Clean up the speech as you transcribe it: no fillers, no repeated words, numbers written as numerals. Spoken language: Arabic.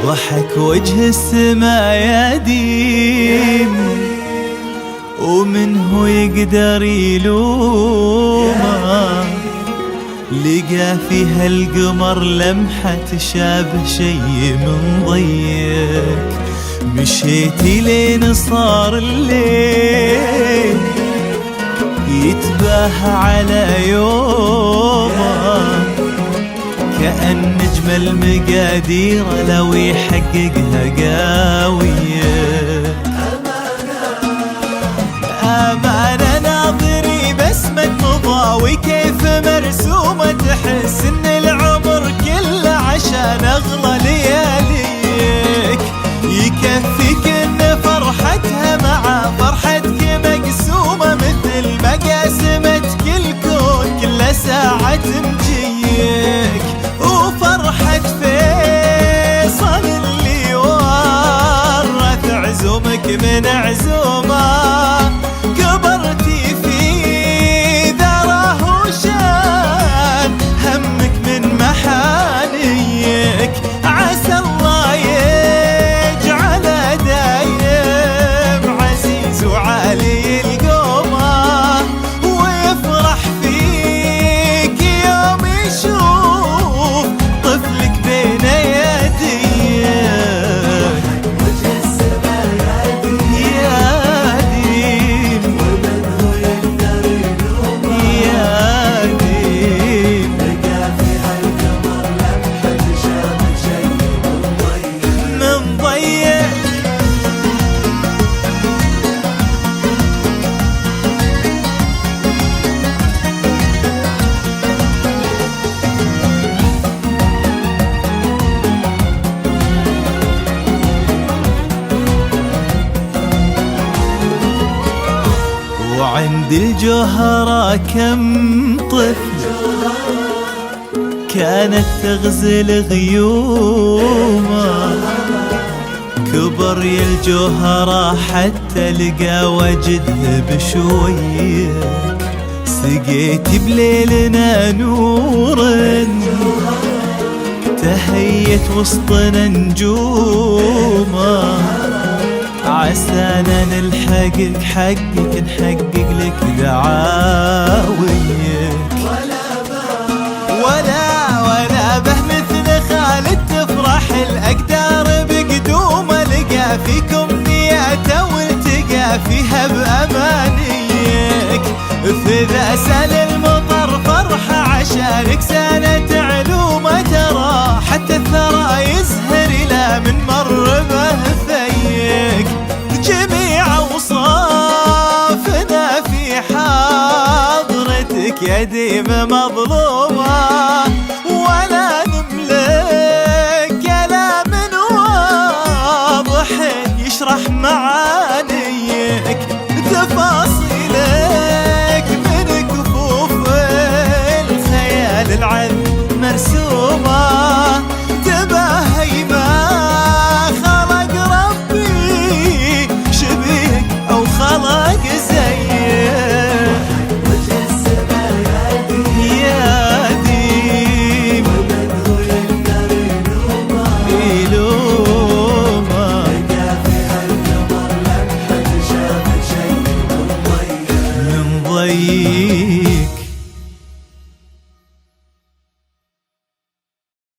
ضحك وجه السما يديم ومنه يقدر يلومه، لقى فيها القمر لمحة تشابه شي من ضيق. مشيتي لين صار الليل يتباهى على يومه، كأن نجم المقادير لو يحققها قاوية. أمانة ناظري بسمة مضاوي كيف مرسومة، تحس إن العمر كله عشان أغلى لياليك. يكفيك إن فرحتها مع فرحتك مقسومة، مثل مقاسمة كل كون كل ساعة مجيك. وفرحة فيصل اللي ورث عزومك من عزومه، كبرتي في ذره وشان همك من محانيك. عسى الله يجعل دايم عزيز وعالي القومه، ويفرح فيك يوم يشوف طفلك بين يديك. وجه السما يديم ومنه يقدر يلومه، يديم لقى فيها القمر لمحة تشابه شي من ضيق. وعند الجوهرة كم طفل كانت تغزل غيومه، كبر يا الجوهرة حتى لقى وجدها بشوية. سقيت بليلنا نورا تهيت وسطنا نجومه، عسانا نلحقك حقك نحقق لك دعاويك. ولا به مثل خالد تفرح الأقدار بقدومه، لقى فيكم نياته والتقى فيها بأمانيك. فإذا سال المطر فرحة عشانك سانت علومه، ترى حتى الثرى يزهر إلى من مر به فيك. جميع أوصافنا في حضرتك يديم مظلومة، ولا نملك كلام واضح يشرح معانيك. تفاصيلك من كفوف الخيال العذب مرسومة، تباهي ما خلق ربي شبيك أو خلق زيك. وجه السما يديم ومنه يقدر يلومه، لقى فيها القمر لمحة تشابه شي من ضيق.